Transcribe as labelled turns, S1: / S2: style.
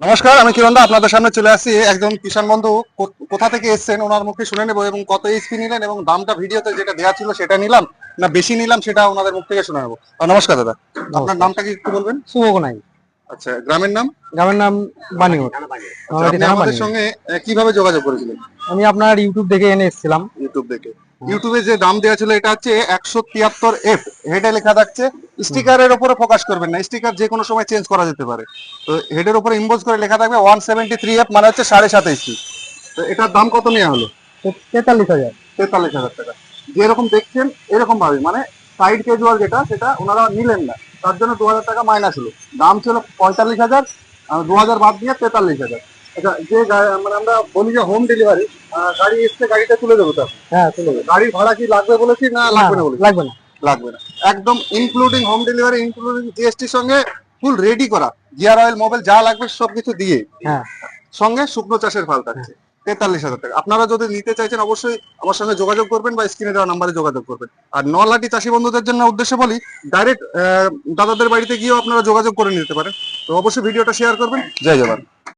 S1: নমস্কার, আমি কিরণদা আপনাদের সামনে চলে আসছি। একজন কিষাণ বন্ধু কোথা থেকে এসেছেন ওনার মুখে শুনে নেবো এবং কত এইচপি নিলেন এবং দামটা ভিডিওতে যেটা দেওয়া ছিল সেটা নিলাম না বেশি নিলাম সেটা ওনাদের মুখ থেকে শুনে নেবো। নমস্কার দাদা, আপনার
S2: নমস্কার।
S1: নামটা কি একটু বলবেন?
S2: শুভ গোনাই।
S1: আচ্ছা, গ্রামের নাম?
S2: গ্রামের নাম বানিগর।
S1: আচ্ছা,
S2: নলহাটি
S1: আপনি
S2: থানা
S1: আমাদের
S2: বানিগর।
S1: সঙ্গে কিভাবে যোগাযোগ করেছিলেন?
S2: আমি আপনার ইউটিউব দেখে এনে এসেছিলাম।
S1: ইউটিউব দেখে। ইউটিউবে যে দাম দেওয়া ছিল এটা হচ্ছে 173F, হেডে লেখা থাকছে। স্টিকারের উপরে ফোকাস করবেন না, স্টিকার যে কোনো সময় চেঞ্জ করা যেতে পারে। তো হেডের উপরে ইম্বোজ করে লেখা থাকবে 173F, মানে হচ্ছে 27.5 তো এটার দাম কত নেওয়া হলো?
S2: 43,000।
S1: 43,000 টাকা। যেরকম দেখছেন এরকম ভাবে, মানে সাইড ক্যাজুয়াল যেটা সেটা ওনারা নিলেন না, তার জন্য 2,000 টাকা মাইনাস হলো। দাম ছিল 45,000, 2,000 বাদ দিয়ে 43,000। আচ্ছা, যে মানে আমরা বলি যে হোম ডেলিভারি, গাড়ি এসছে গাড়িটা তুলে দেবো তো?
S2: হ্যাঁ, চলে যাবে।
S1: গাড়ির ভাড়া কি লাগবে বলেছি না
S2: না,
S1: লাগবে
S2: না,
S1: না বলেছি?
S2: লাগবে না।
S1: লাগবে না, একদম ইনক্লুডিং হোম ডেলিভারি, ইনক্লুডিং জিএসটির সঙ্গে ফুল রেডি করা, গিয়ার অয়েল মোবাইল যা লাগবে সবকিছু দিয়ে,
S2: হ্যাঁ,
S1: সঙ্গে শুকনো চাষের ফাল থাকছে। 43,000 টাকা। আপনারা যদি নিতে চাইছেন অবশ্যই আমার সঙ্গে যোগাযোগ করবেন বা স্ক্রিনে দেওয়া নাম্বারে যোগাযোগ করবেন। আর নলহাটি চাষী বন্ধুদের জন্য উদ্দেশ্যে বলি, ডাইরেক্ট দাদাদের বাড়িতে গিয়েও আপনারা যোগাযোগ করে নিতে পারেন। তো অবশ্যই ভিডিওটা শেয়ার করবেন। জয় জওয়ান।